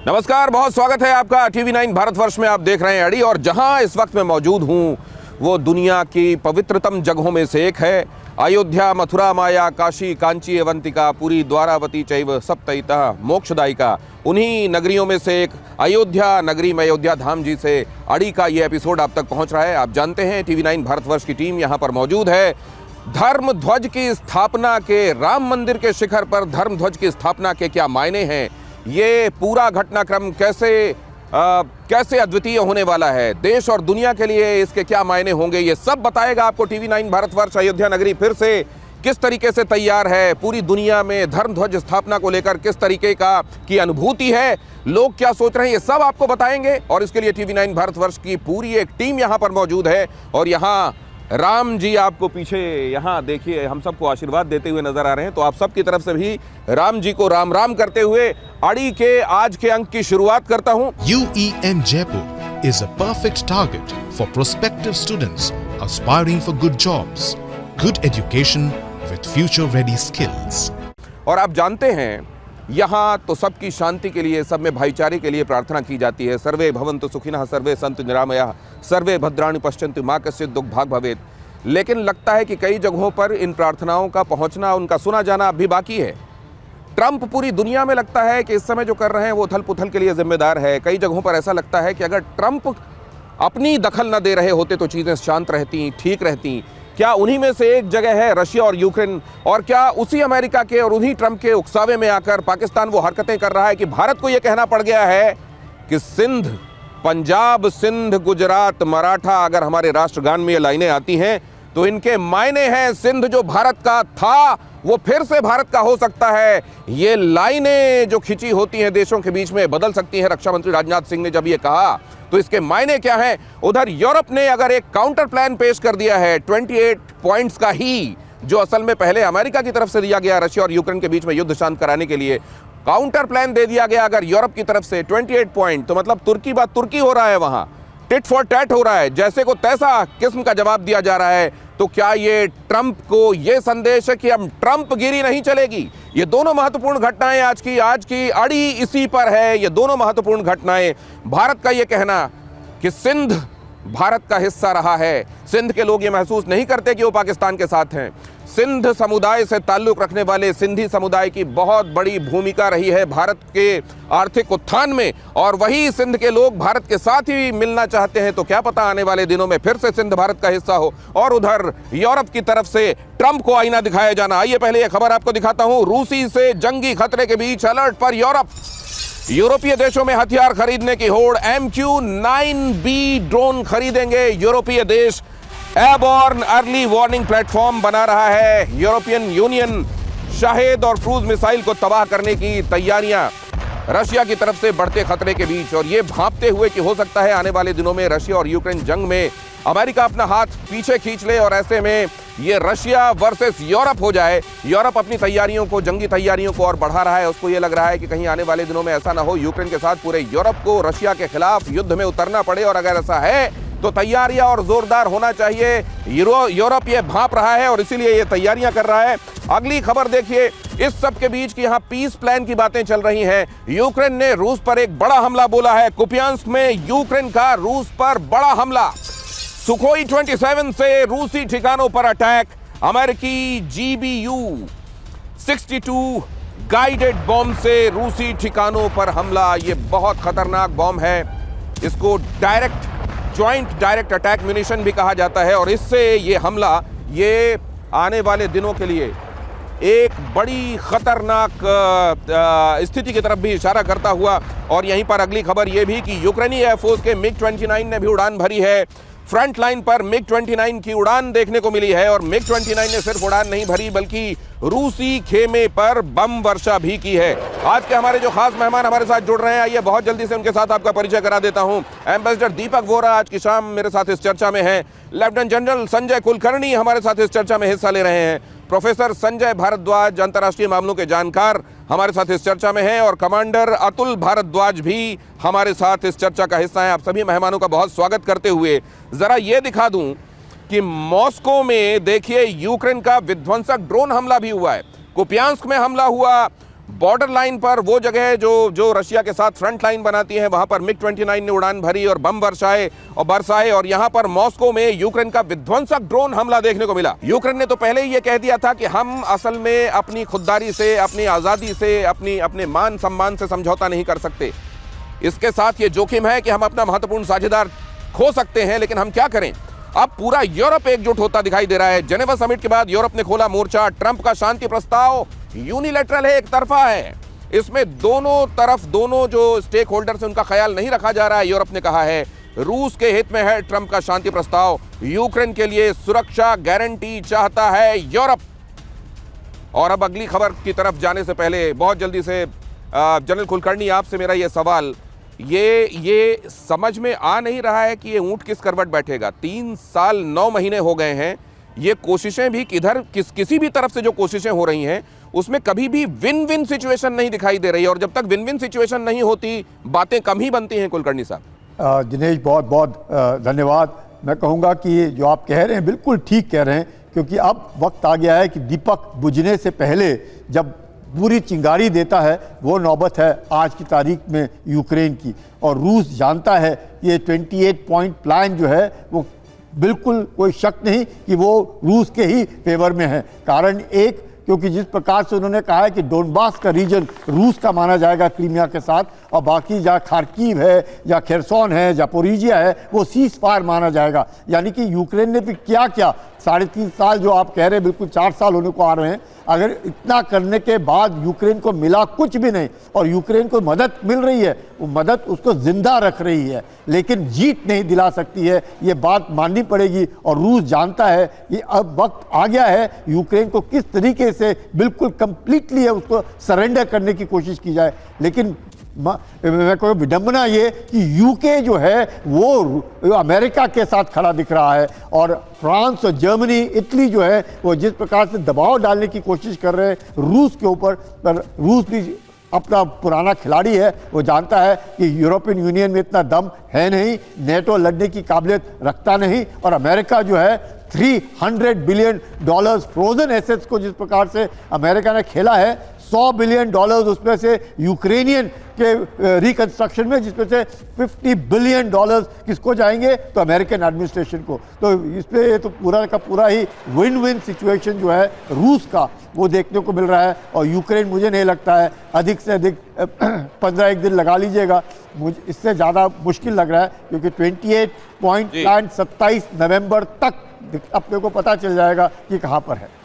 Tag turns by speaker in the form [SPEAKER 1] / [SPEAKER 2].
[SPEAKER 1] नमस्कार, बहुत स्वागत है आपका टीवी 9 भारतवर्ष में। आप देख रहे हैं अड़ी, और जहां इस वक्त मैं मौजूद हूं वो दुनिया की पवित्रतम जगहों में से एक है। अयोध्या, मथुरा, माया, काशी, कांची, अवंतिका, पुरी, द्वारावती चैव सप्तैतः मोक्षदायिका, उन्हीं नगरियों में से एक अयोध्या नगरी में अयोध्या धाम जी से अड़ी का ये एपिसोड आप तक पहुंच रहा है। आप जानते हैं टीवी 9 भारतवर्ष की टीम यहां पर मौजूद है। धर्म ध्वज की स्थापना के, राम मंदिर के शिखर पर धर्म ध्वज की स्थापना के क्या मायने हैं, ये पूरा घटनाक्रम कैसे अद्वितीय होने वाला है, देश और दुनिया के लिए इसके क्या मायने होंगे, ये सब बताएगा आपको टीवी 9 भारतवर्ष। अयोध्या नगरी फिर से किस तरीके से तैयार है, पूरी दुनिया में धर्म ध्वज स्थापना को लेकर किस तरीके की अनुभूति है, लोग क्या सोच रहे हैं, ये सब आपको बताएंगे। और इसके लिए टीवी 9 भारतवर्ष की पूरी एक टीम यहाँ पर मौजूद है। और यहाँ राम जी आपको पीछे यहाँ देखिए हम सबको आशीर्वाद देते हुए नजर आ रहे हैं, तो आप सबकी तरफ से भी राम जी को राम राम करते हुए अड़ी के आज के अंक की शुरुआत करता हूँ।
[SPEAKER 2] UEM Jaipur is a perfect target for prospective students aspiring for good jobs, good education with future-ready skills.
[SPEAKER 1] और आप जानते हैं यहाँ तो सबकी शांति के लिए, सब में भाईचारे के लिए प्रार्थना की जाती है। सर्वे भवन्तु सुखिनः, सर्वे सन्तु निरामयाः, सर्वे भद्राणि पश्यन्तु मा कश्चित् दुःखभाग् भवेत्। लेकिन लगता है कि कई जगहों पर इन प्रार्थनाओं का पहुँचना, उनका सुना जाना अभी बाकी है। ट्रंप पूरी दुनिया में लगता है कि इस समय जो कर रहे हैं वो उथल पुथल के लिए जिम्मेदार है। कई जगहों पर ऐसा लगता है कि अगर ट्रंप अपनी दखल न दे रहे होते तो चीज़ें शांत रहती, ठीक रहती। क्या उन्हीं में से एक जगह है रशिया और यूक्रेन? और क्या उसी अमेरिका के और उन्हीं ट्रंप के उकसावे में आकर पाकिस्तान वो हरकतें कर रहा है कि भारत को ये कहना पड़ गया है कि सिंध, पंजाब, सिंध, गुजरात, मराठा, अगर हमारे राष्ट्रगान में ये लाइनें आती हैं तो इनके मायने हैं सिंध जो भारत का था वो फिर से भारत का हो सकता है। ये लाइनें जो खिंची होती हैं देशों के बीच में बदल सकती हैं। रक्षा मंत्री राजनाथ सिंह ने जब ये कहा तो इसके मायने क्या हैं? उधर यूरोप ने अगर एक काउंटर प्लान पेश कर दिया है 28 पॉइंट्स का ही, जो असल में पहले अमेरिका की तरफ से दिया गया रशिया और यूक्रेन के बीच में युद्ध शांत कराने के लिए काउंटर प्लान दे दिया गया अगर यूरोप की तरफ से 28 पॉइंट, तो मतलब तुर्की बात तुर्की हो रहा है, वहां टिट फॉर टैट हो रहा है, जैसे को तैसा किस्म का जवाब दिया जा रहा है। तो क्या ये ट्रंप को ये संदेश है कि अब ट्रंप गिरी नहीं चलेगी? ये दोनों महत्वपूर्ण घटनाएं आज की अड़ी इसी पर है। ये दोनों महत्वपूर्ण घटनाएं, भारत का ये कहना कि सिंध भारत का हिस्सा रहा है, सिंध के लोग ये महसूस नहीं करते कि वो पाकिस्तान के साथ हैं। सिंध समुदाय से ताल्लुक रखने वाले सिंधी समुदाय की बहुत बड़ी भूमिका रही है भारत के आर्थिक उत्थान में, और वही सिंध के लोग भारत के साथ ही मिलना चाहते हैं। तो क्या पता आने वाले दिनों में फिर से सिंध भारत का हिस्सा हो। और उधर यूरोप की तरफ से ट्रंप को आईना दिखाया जाना। आइए पहले ये खबर आपको दिखाता हूं। रूसी से जंगी खतरे के बीच अलर्ट पर यूरोप। यूरोपीय देशों में हथियार खरीदने की होड़। MQ-9B ड्रोन खरीदेंगे यूरोपीय देश। एयरबॉर्न अर्ली वार्निंग प्लेटफॉर्म बना रहा है यूरोपियन यूनियन। शाहेद और क्रूज मिसाइल को तबाह करने की तैयारियां रशिया की तरफ से बढ़ते खतरे के बीच, और ये भांपते हुए कि हो सकता है आने वाले दिनों में रशिया और यूक्रेन जंग में अमेरिका अपना हाथ पीछे खींच ले और ऐसे में ये रशिया वर्सेस यूरोप हो जाए। यूरोप अपनी तैयारियों को, जंगी तैयारियों को और बढ़ा रहा है। उसको ये लग रहा है कि कहीं आने वाले दिनों में ऐसा ना हो यूक्रेन के साथ पूरे यूरोप को रशिया के खिलाफ युद्ध में उतरना पड़े, और अगर ऐसा है तो तैयारियां और जोरदार होना चाहिए। यूरोप ये भांप रहा है और इसीलिए ये तैयारियां कर रहा है। अगली खबर देखिए, इस सब के बीच की यहाँ पीस प्लान की बातें चल रही हैं। यूक्रेन ने रूस पर एक बड़ा हमला बोला है। कुपियांस्क में यूक्रेन का रूस पर बड़ा हमला। सुखोई 27 से रूसी ठिकानों पर अटैक। अमेरिकी GBU-62 गाइडेड बॉम्ब से रूसी ठिकानों पर हमला। ये बहुत खतरनाक बॉम्ब है। इसको ज्वाइंट डायरेक्ट अटैक म्यूनिशन भी कहा जाता है, और इससे ये हमला ये आने वाले दिनों के लिए एक बड़ी खतरनाक स्थिति की तरफ भी इशारा करता हुआ। और यहीं पर अगली खबर ये भी कि यूक्रेनी एयरफोर्स के MiG-29 ने भी उड़ान भरी है। फ्रंट लाइन पर MiG-29 की उड़ान देखने को मिली है, और MiG-29 ने सिर्फ उड़ान नहीं भरी बल्कि रूसी खेमे पर बम वर्षा भी की है। आज के हमारे जो खास मेहमान हमारे साथ जुड़ रहे हैं, आइए बहुत जल्दी से उनके साथ आपका परिचय करा देता हूं। एम्बेसडर दीपक वोरा आज की शाम मेरे साथ इस चर्चा में हैं। लेफ्टिनेंट जनरल संजय कुलकर्णी हमारे साथ इस चर्चा में हिस्सा ले रहे हैं। प्रोफेसर संजय भारद्वाज, अंतर्राष्ट्रीय मामलों के जानकार, हमारे साथ इस चर्चा में हैं, और कमांडर अतुल भारद्वाज भी हमारे साथ इस चर्चा का हिस्सा हैं। आप सभी मेहमानों का बहुत स्वागत करते हुए जरा ये दिखा दूं कि मॉस्को में देखिए यूक्रेन का विध्वंसक ड्रोन हमला भी हुआ है। कुपियांस्क में हमला हुआ, बॉर्डर लाइन पर वो जगह जो रशिया के साथ फ्रंट लाइन बनाती है, वहां पर मिग-29 ने उड़ान भरी और बम बरसाए और यहां पर मॉस्को में यूक्रेन का विध्वंसक ड्रोन हमला देखने को मिला। यूक्रेन ने तो पहले ही ये कह दिया था कि हम असल में अपनी खुददारी से, अपनी आजादी से, अपने मान सम्मान से समझौता नहीं कर सकते। इसके साथ ये जोखिम है कि हम अपना महत्वपूर्ण साझेदार खो सकते हैं, लेकिन हम क्या करें। अब पूरा यूरोप एकजुट होता दिखाई दे रहा है। जेनेवा समिट के बाद यूरोप ने खोला मोर्चा। ट्रंप का शांति प्रस्ताव यूनिलैटरल है, एक तरफा है। इसमें दोनों तरफ, दोनों जो स्टेक होल्डर्स हैं, उनका ख्याल नहीं रखा जा रहा है। यूरोप ने कहा है रूस के हित में है ट्रंप का शांति प्रस्ताव, यूक्रेन के लिए सुरक्षा गारंटी चाहता है यूरोप। और अब अगली खबर की तरफ जाने से पहले बहुत जल्दी से जनरल कुलकर्णी, आपसे मेरा यह सवाल, ये समझ में आ नहीं रहा है कि ये ऊंट किस करवट बैठेगा। 3 साल 9 महीने हो गए हैं। ये कोशिशें भी किसी भी तरफ से जो कोशिशें हो रही हैं, उसमें कभी भी विन विन सिचुएशन नहीं दिखाई दे रही। और जब तक विन विन सिचुएशन नहीं होती, बातें कम ही बनती हैं। कुलकर्णी साहब।
[SPEAKER 3] दिनेश, बहुत बहुत धन्यवाद। मैं कहूँगा कि जो आप कह रहे हैं बिल्कुल ठीक कह रहे हैं, क्योंकि अब वक्त आ गया है कि दीपक बुझने से पहले जब पूरी चिंगारी देता है, वो नौबत है आज की तारीख में यूक्रेन की। और रूस जानता है ये 28 पॉइंट प्लान जो है वो बिल्कुल कोई शक नहीं कि वो रूस के ही फेवर में है। कारण एक, क्योंकि जिस प्रकार से उन्होंने कहा है कि डोनबास का रीजन रूस का माना जाएगा क्रीमिया के साथ, और बाकी जहाँ खार्किव है, जहाँ खेरसोन है, जापोरिजिया है, वो सीज फायर माना जाएगा। यानी कि यूक्रेन ने भी क्या 3.5 साल जो आप कह रहे हैं, बिल्कुल 4 साल होने को आ रहे हैं। अगर इतना करने के बाद यूक्रेन को मिला कुछ भी नहीं, और यूक्रेन को मदद मिल रही है, वो मदद उसको जिंदा रख रही है, लेकिन जीत नहीं दिला सकती है। ये बात माननी पड़ेगी। और रूस जानता है कि अब वक्त आ गया है यूक्रेन को किस तरीके से बिल्कुल कंप्लीटली है उसको सरेंडर करने की कोशिश की जाए। लेकिन मैं कहूँ विडंबना ये कि यूके जो है वो अमेरिका के साथ खड़ा दिख रहा है, और फ्रांस और जर्मनी, इटली जो है वो जिस प्रकार से दबाव डालने की कोशिश कर रहे हैं रूस के ऊपर, पर रूस भी अपना पुराना खिलाड़ी है। वो जानता है कि यूरोपियन यूनियन में इतना दम है नहीं, नेटो लड़ने की काबिलियत रखता नहीं, और अमेरिका जो है $300 बिलियन फ्रोजन एसेट्स को जिस प्रकार से अमेरिका ने खेला है, $100 बिलियन उसमें से यूक्रेनियन के रिकंस्ट्रक्शन में, जिसमें से $50 बिलियन किसको जाएंगे, तो अमेरिकन एडमिनिस्ट्रेशन को। तो इस पे तो पूरा का पूरा ही विन विन सिचुएशन जो है रूस का, वो देखने को मिल रहा है। और यूक्रेन, मुझे नहीं लगता है अधिक से अधिक 15 दिन लगा लीजिएगा, मुझे इससे ज़्यादा मुश्किल लग रहा है, क्योंकि 28 पॉइंट प्लान 27 नवंबर तक अपने को पता चल जाएगा कि कहाँ पर है।